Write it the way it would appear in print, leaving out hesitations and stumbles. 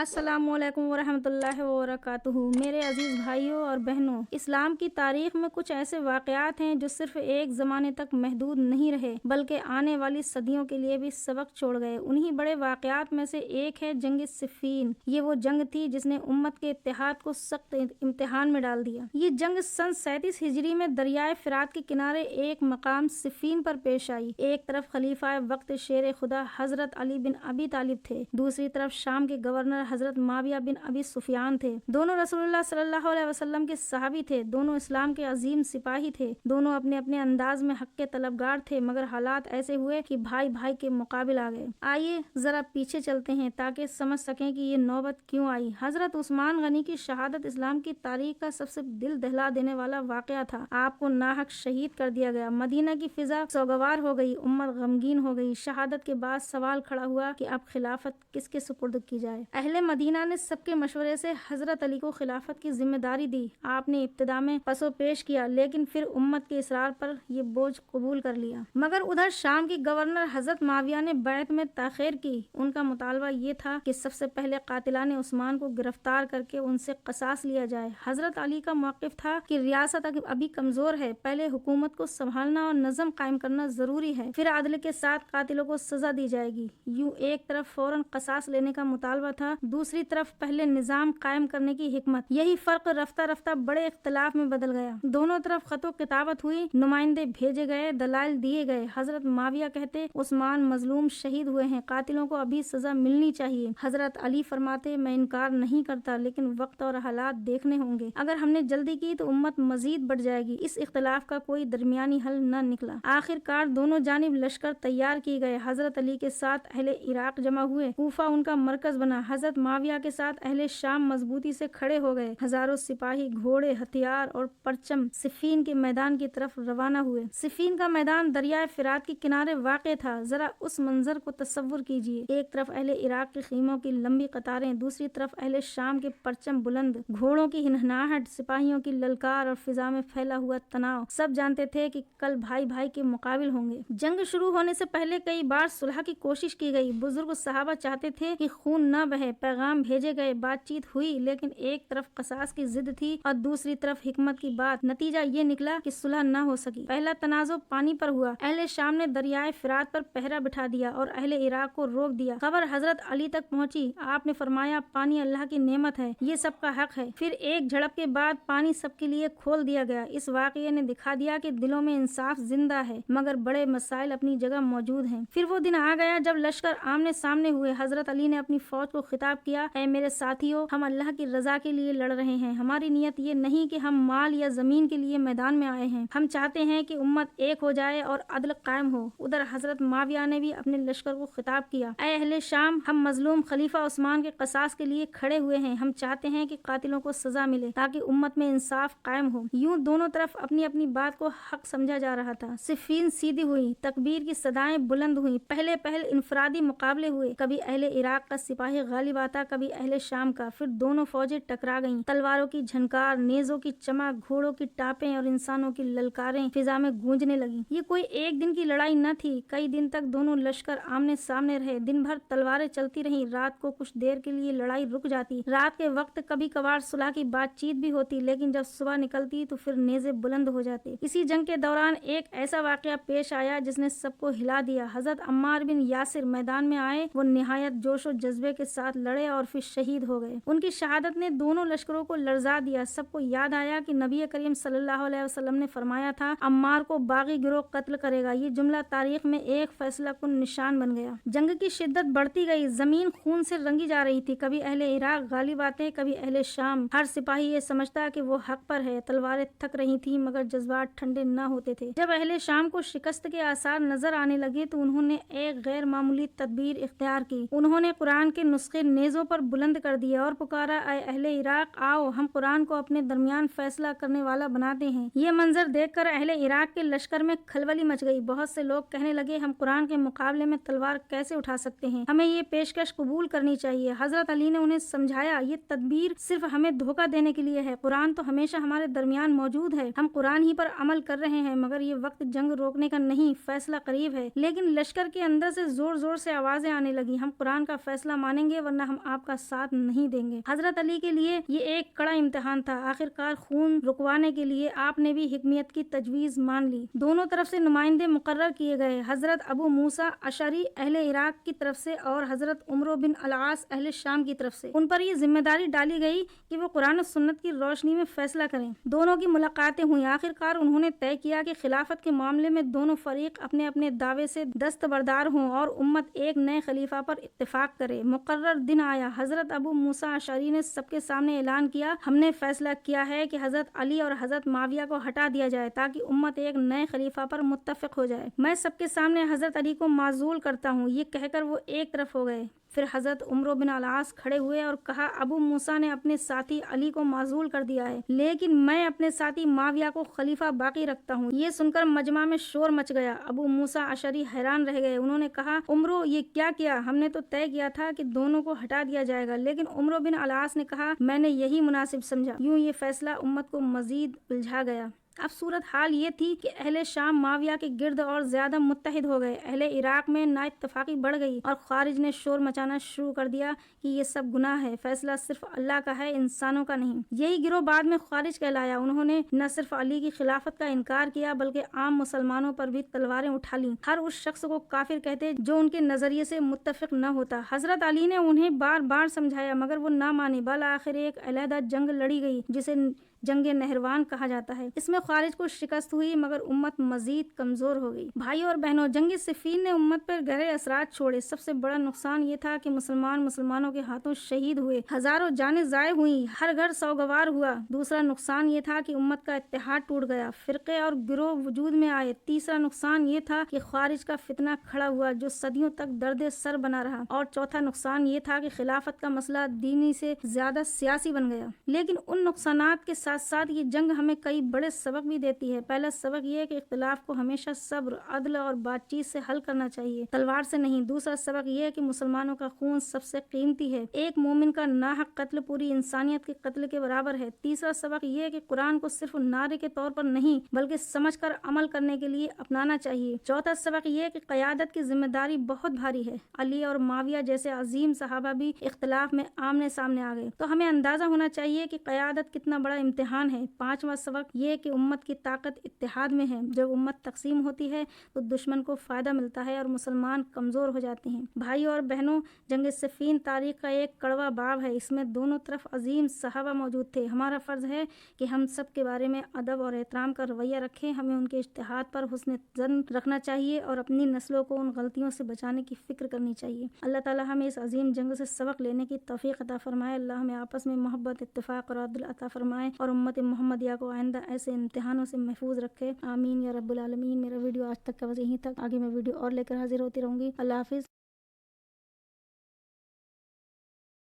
السلام علیکم ورحمۃ اللہ وبرکاتہ۔ میرے عزیز بھائیوں اور بہنوں، اسلام کی تاریخ میں کچھ ایسے واقعات ہیں جو صرف ایک زمانے تک محدود نہیں رہے بلکہ آنے والی صدیوں کے لیے بھی سبق چھوڑ گئے۔ انہی بڑے واقعات میں سے ایک ہے جنگ صفین۔ یہ وہ جنگ تھی جس نے امت کے اتحاد کو سخت امتحان میں ڈال دیا۔ یہ جنگ سن 37 ہجری میں دریائے فرات کے کنارے ایک مقام صفین پر پیش آئی۔ ایک طرف خلیفہ وقت شیر خدا حضرت علی بن ابی طالب تھے، دوسری طرف شام کے گورنر حضرت معاویہ بن ابی سفیان تھے۔ دونوں رسول اللہ صلی اللہ علیہ وسلم کے صحابی تھے، دونوں اسلام کے عظیم سپاہی تھے، دونوں اپنے اپنے انداز میں حق کے طلبگار تھے، مگر حالات ایسے ہوئے کہ بھائی بھائی کے مقابل آ گئے۔ آئیے ذرا پیچھے چلتے ہیں تاکہ سمجھ سکیں کہ یہ نوبت کیوں آئی۔ حضرت عثمان غنی کی شہادت اسلام کی تاریخ کا سب سے دل دہلا دینے والا واقعہ تھا۔ آپ کو ناحق شہید کر دیا گیا، مدینہ کی فضا سوگوار ہو گئی، امت غمگین ہو گئی۔ شہادت کے بعد سوال کھڑا ہوا کہ اب خلافت کس کے سپرد کی جائے۔ اہل مدینہ نے سب کے مشورے سے حضرت علی کو خلافت کی ذمہ داری دی۔ آپ نے ابتدا میں پس و پیش کیا، لیکن پھر امت کے اصرار پر یہ بوجھ قبول کر لیا۔ مگر ادھر شام کی گورنر حضرت معاویہ نے بیعت میں تاخیر کی۔ ان کا مطالبہ یہ تھا کہ سب سے پہلے قاتلان عثمان کو گرفتار کر کے ان سے قصاص لیا جائے۔ حضرت علی کا موقف تھا کہ ریاست ابھی کمزور ہے، پہلے حکومت کو سنبھالنا اور نظم قائم کرنا ضروری ہے، پھر عدل کے ساتھ قاتلوں کو سزا دی جائے گی۔ یوں ایک طرف فوراً قصاص لینے کا مطالبہ تھا، دوسری طرف پہلے نظام قائم کرنے کی حکمت۔ یہی فرق رفتہ رفتہ بڑے اختلاف میں بدل گیا۔ دونوں طرف خط و کتابت ہوئی، نمائندے بھیجے گئے، دلائل دیے گئے۔ حضرت معاویہ کہتے عثمان مظلوم شہید ہوئے ہیں، قاتلوں کو ابھی سزا ملنی چاہیے۔ حضرت علی فرماتے میں انکار نہیں کرتا، لیکن وقت اور حالات دیکھنے ہوں گے، اگر ہم نے جلدی کی تو امت مزید بڑھ جائے گی۔ اس اختلاف کا کوئی درمیانی حل نہ نکلا۔ آخر کار دونوں جانب لشکر تیار کیے گئے۔ حضرت علی کے ساتھ اہل عراق جمع ہوئے، کوفہ ان کا مرکز بنا۔ حضرت معاویہ کے ساتھ اہل شام مضبوطی سے کھڑے ہو گئے۔ ہزاروں سپاہی، گھوڑے، ہتھیار اور پرچم صفین کے میدان کی طرف روانہ ہوئے۔ صفین کا میدان دریائے فرات کے کنارے واقع تھا۔ ذرا اس منظر کو تصور کیجیے، ایک طرف اہل عراق کے خیموں کی لمبی قطاریں، دوسری طرف اہل شام کے پرچم بلند، گھوڑوں کی ہنہناہٹ، سپاہیوں کی للکار اور فضا میں پھیلا ہوا تناؤ۔ سب جانتے تھے کہ کل بھائی بھائی کے مقابل ہوں گے۔ جنگ شروع ہونے سے پہلے کئی بار صلح کی کوشش کی گئی۔ بزرگ صحابہ چاہتے تھے کہ خون نہ بہے، پیغام بھیجے گئے، بات چیت ہوئی، لیکن ایک طرف قصاص کی ضد تھی اور دوسری طرف حکمت کی بات۔ نتیجہ یہ نکلا کہ صلح نہ ہو سکی۔ پہلا تنازع پانی پر ہوا۔ اہل شام نے دریائے فرات پر پہرا بٹھا دیا اور اہل عراق کو روک دیا۔ خبر حضرت علی تک پہنچی۔ آپ نے فرمایا پانی اللہ کی نعمت ہے، یہ سب کا حق ہے۔ پھر ایک جھڑپ کے بعد پانی سب کے لیے کھول دیا گیا۔ اس واقعے نے دکھا دیا کہ دلوں میں انصاف زندہ ہے، مگر بڑے مسائل اپنی جگہ موجود ہیں۔ پھر وہ دن آ گیا جب لشکر آمنے سامنے ہوئے۔ حضرت علی نے اپنی فوج کو خطاب کیا، اے میرے ساتھیو، ہم اللہ کی رضا کے لیے لڑ رہے ہیں۔ ہماری نیت یہ نہیں کہ ہم مال یا زمین کے لیے میدان میں آئے ہیں، ہم چاہتے ہیں کہ امت ایک ہو جائے اور عدل قائم ہو۔ ادھر حضرت معاویہ نے بھی اپنے لشکر کو خطاب کیا، اے اہل شام، ہم مظلوم خلیفہ عثمان کے قصاص کے لیے کھڑے ہوئے ہیں۔ ہم چاہتے ہیں کہ قاتلوں کو سزا ملے تاکہ امت میں انصاف قائم ہو۔ یوں دونوں طرف اپنی اپنی بات کو حق سمجھا جا رہا تھا۔ صفین سیدھی ہوئی، تکبیر کی صدائیں بلند ہوئیں۔ پہلے انفرادی مقابلے ہوئے، کبھی اہل عراق کا سپاہی غالب آتا، کبھی اہل شام کا۔ پھر دونوں فوجیں ٹکرا گئیں۔ تلواروں کی جھنکار، نیزوں کی چمک، گھوڑوں کی ٹاپیں اور انسانوں کی للکاریں فضا میں گونجنے لگیں۔ یہ کوئی ایک دن کی لڑائی نہ تھی، کئی دن تک دونوں لشکر آمنے سامنے رہے۔ دن بھر تلواریں چلتی رہیں، رات کو کچھ دیر کے لیے لڑائی رک جاتی۔ رات کے وقت کبھی کبھار صلح کی بات چیت بھی ہوتی، لیکن جب صبح نکلتی تو پھر نیزے بلند ہو جاتے۔ اسی جنگ کے دوران ایک ایسا واقعہ پیش آیا جس نے سب کو ہلا دیا۔ حضرت عمار بن یاسر میدان میں آئے، وہ نہایت جوش و جذبے کے ساتھ لڑے اور پھر شہید ہو گئے۔ ان کی شہادت نے دونوں لشکروں کو لرزا دیا۔ سب کو یاد آیا کہ نبی کریم صلی اللہ علیہ وسلم نے فرمایا تھا، عمار کو باغی گروہ قتل کرے گا۔ یہ جملہ تاریخ میں ایک فیصلہ کن نشان بن گیا۔ جنگ کی شدت بڑھتی گئی، زمین خون سے رنگی جا رہی تھی۔ کبھی اہل عراق غالب آتے، کبھی اہل شام۔ ہر سپاہی یہ سمجھتا کہ وہ حق پر ہے۔ تلواریں تھک رہی تھیں، مگر جذبات ٹھنڈے نہ ہوتے تھے۔ جب اہل شام کو شکست کے آثار نظر آنے لگے تو انہوں نے ایک غیر معمولی تدبیر اختیار کی۔ انہوں نے قرآن کے نسخے نیزوں پر بلند کر دیے اور پکارا، اے اہل عراق، آؤ، ہم قرآن کو اپنے درمیان فیصلہ کرنے والا بناتے ہیں۔ یہ منظر دیکھ کر اہل عراق کے لشکر میں کھلبلی مچ گئی۔ بہت سے لوگ کہنے لگے، ہم قرآن کے مقابلے میں تلوار کیسے اٹھا سکتے ہیں، ہمیں یہ پیشکش قبول کرنی چاہیے۔ حضرت علی نے انہیں سمجھایا، یہ تدبیر صرف ہمیں دھوکہ دینے کے لیے ہے، قرآن تو ہمیشہ ہمارے درمیان موجود ہے، ہم قرآن ہی پر عمل کر رہے ہیں، مگر یہ وقت جنگ روکنے کا نہیں، فیصلہ قریب ہے۔ لیکن لشکر کے اندر سے زور زور سے آوازیں آنے لگی، ہم قرآن کا فیصلہ مانیں گے ورنہ ہم آپ کا ساتھ نہیں دیں گے۔ حضرت علی کے لیے یہ ایک کڑا امتحان تھا۔ آخرکار خون رکوانے کے لیے آپ نے بھی حکمیت کی تجویز مان لی۔ دونوں طرف سے نمائندے مقرر کیے گئے، حضرت ابو موسیٰ اشعری اہل عراق کی طرف سے اور حضرت عمرو بن العاص اہل شام کی طرف سے۔ ان پر یہ ذمہ داری ڈالی گئی کہ وہ قرآن و سنت کی روشنی میں فیصلہ کریں۔ دونوں کی ملاقاتیں ہوئیں۔ آخرکار انہوں نے طے کیا کہ خلافت کے معاملے میں دونوں فریق اپنے اپنے دعوے سے دستبردار ہوں اور امت ایک نئے خلیفہ پر اتفاق کرے۔ مقرر دن آیا۔ حضرت ابو موسیٰ اشعری نے سب کے سامنے اعلان کیا، ہم نے فیصلہ کیا ہے کہ حضرت علی اور حضرت معاویہ کو ہٹا دیا جائے تاکہ امت ایک نئے خلیفہ پر متفق ہو جائے۔ میں سب کے سامنے حضرت علی کو معزول کرتا ہوں۔ یہ کہہ کر وہ ایک طرف ہو گئے۔ پھر حضرت عمرو بن العاص کھڑے ہوئے اور کہا، ابو موسیٰ نے اپنے ساتھی علی کو معزول کر دیا ہے، لیکن میں اپنے ساتھی معاویہ کو خلیفہ باقی رکھتا ہوں۔ یہ سن کر مجمع میں شور مچ گیا۔ ابو موسیٰ اشعری حیران رہ گئے۔ انہوں نے کہا، عمرو یہ کیا کیا؟ ہم نے تو طے کیا تھا کہ دونوں کو ہٹا دیا جائے گا۔ لیکن عمرو بن العاص نے کہا، میں نے یہی مناسب سمجھا۔ یوں یہ فیصلہ امت کو مزید الجھا گیا۔ اب صورت حال یہ تھی کہ اہل شام معاویہ کے گرد اور زیادہ متحد ہو گئے۔ اہل عراق میں نا اتفاقی بڑھ گئی اور خوارج نے شور مچانا شروع کر دیا کہ یہ سب گناہ ہے، فیصلہ صرف اللہ کا ہے، انسانوں کا نہیں۔ یہی گروہ بعد میں خوارج کہلایا۔ انہوں نے نہ صرف علی کی خلافت کا انکار کیا بلکہ عام مسلمانوں پر بھی تلواریں اٹھا لیں۔ ہر اس شخص کو کافر کہتے جو ان کے نظریے سے متفق نہ ہوتا۔ حضرت علی نے انہیں بار بار سمجھایا مگر وہ نہ مانے۔ بالآخر ایک علیحدہ جنگ لڑی گئی جسے جنگ نہروان کہا جاتا ہے۔ اس میں خوارج کو شکست ہوئی مگر امت مزید کمزور ہو گئی۔ بھائیو اور بہنوں، جنگ صفین نے امت پر گہرے اثرات چھوڑے۔ سب سے بڑا نقصان یہ تھا کہ مسلمانوں کے ہاتھوں شہید ہوئے، ہزاروں جانیں ضائع ہوئیں، ہر گھر سوگوار ہوا۔ دوسرا نقصان یہ تھا کہ امت کا اتحاد ٹوٹ گیا، فرقے اور گروہ وجود میں آئے۔ تیسرا نقصان یہ تھا کہ خوارج کا فتنہ کھڑا ہوا جو صدیوں تک درد سر بنا رہا، اور چوتھا نقصان یہ تھا کہ خلافت کا مسئلہ دینی سے زیادہ سیاسی بن گیا۔ لیکن ان نقصانات کے ساتھ ساتھ یہ جنگ ہمیں کئی بڑے سبق بھی دیتی ہے۔ پہلا سبق یہ ہے کہ اختلاف کو ہمیشہ صبر، عدل اور بات چیت سے حل کرنا چاہیے، تلوار سے نہیں۔ دوسرا سبق یہ ہے کہ مسلمانوں کا خون سب سے قیمتی ہے، ایک مومن کا ناحق قتل پوری انسانیت کے قتل کے برابر ہے۔ تیسرا سبق یہ ہے کہ قرآن کو صرف نعرے کے طور پر نہیں بلکہ سمجھ کر عمل کرنے کے لیے اپنانا چاہیے۔ چوتھا سبق یہ ہے کہ قیادت کی ذمہ داری بہت بھاری ہے۔ علی اور معاویہ جیسے عظیم صحابہ بھی اختلاف میں آمنے سامنے آ گئے، تو ہمیں اندازہ ہونا چاہیے کہ قیادت کتنا بڑا امتحان ہے۔ پانچواں سبق یہ کہ امت کی طاقت اتحاد میں ہے۔ جب امت تقسیم ہوتی ہے تو دشمن کو فائدہ ملتا ہے اور مسلمان کمزور ہو جاتے ہیں۔ بھائیو اور بہنوں، جنگ صفین تاریخ کا ایک کڑوا باب ہے۔ اس میں دونوں طرف عظیم صحابہ موجود تھے۔ ہمارا فرض ہے کہ ہم سب کے بارے میں ادب اور احترام کا رویہ رکھیں۔ ہمیں ان کے اجتہاد پر حسن ظن رکھنا چاہیے اور اپنی نسلوں کو ان غلطیوں سے بچانے کی فکر کرنی چاہیے۔ اللہ تعالی ہمیں اس عظیم جنگ سے سبق لینے کی توفیق عطا فرمائے۔ اللہ ہمیں آپس میں محبت، اتفاق اور عدل عطا فرمائے اور امت محمدیہ کو آئندہ ایسے امتحانوں سے محفوظ رکھے، آمین یا رب العالمین۔ میرا ویڈیو آج تک کا بس یہیں تک، آگے میں ویڈیو اور لے کر حاضر ہوتی رہوں گی۔ اللہ حافظ۔